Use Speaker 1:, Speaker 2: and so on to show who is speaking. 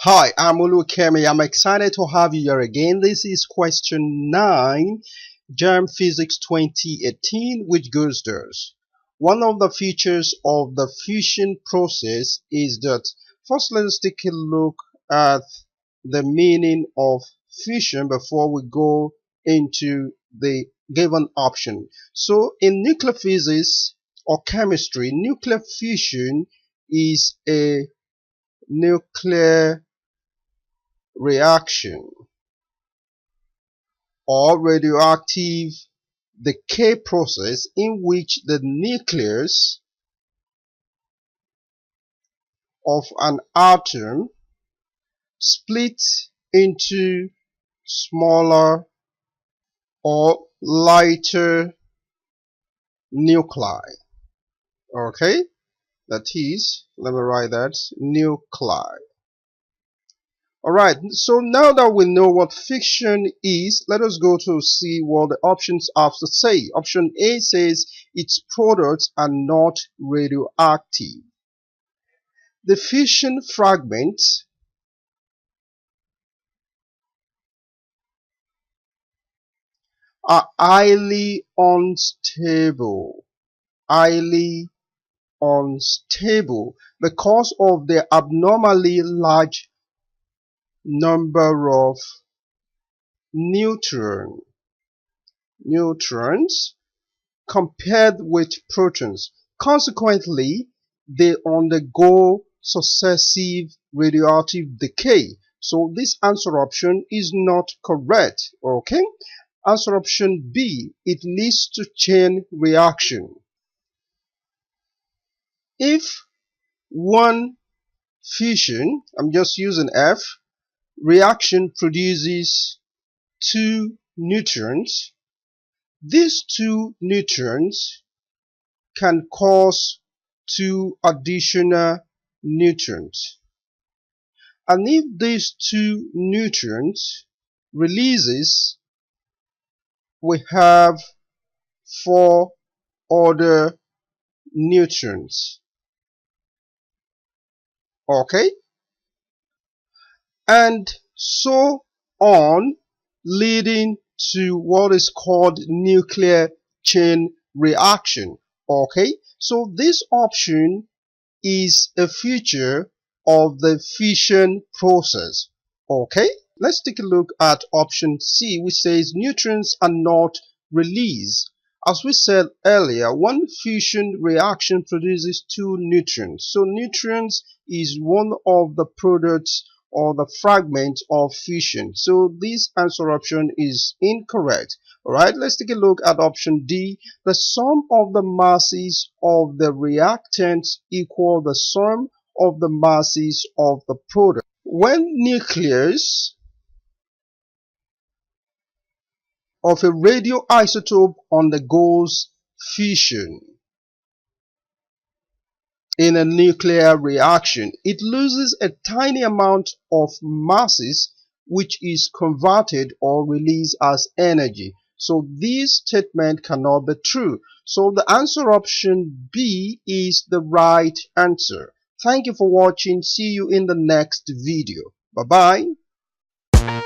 Speaker 1: Hi, I'm Ulu Kemi. I'm excited to have you here again. This is question 9, JAMB Physics 2018, which goes thus. One of the features of the fission process is that, first let's take a look at the meaning of fission before we go into the given option. So in nuclear physics or chemistry, nuclear fission is a nuclear reaction or radioactive decay process in which the nucleus of an atom splits into smaller or lighter nuclei. Okay, that is, let me write that, nuclei. Alright, so now that we know what fission is, let us go to see what the options have to say. Option A says its products are not radioactive. The fission fragments are highly unstable because of the abnormally large number of neutrons compared with protons. Consequently, they undergo successive radioactive decay. So this answer option is not correct. Okay, answer option B, it leads to chain reaction. If one fission, I'm just using F, reaction produces two neutrons, these two neutrons can cause two additional neutrons, and if these two neutrons releases, we have four other neutrons. Okay, and so on, leading to what is called nuclear chain reaction. Okay, so this option is a feature of the fission process. Okay, let's take a look at option C, which says neutrons are not released. As we said earlier, one fission reaction produces two neutrons. So neutrons is one of the products or the fragment of fission. So this answer option is incorrect. Alright, let's take a look at option D. The sum of the masses of the reactants equal the sum of the masses of the product. When nucleus of a radioisotope undergoes fission in a nuclear reaction, it loses a tiny amount of masses which is converted or released as energy. So this statement cannot be true. So the answer option B is the right answer. Thank you for watching. See you in the next video. Bye bye.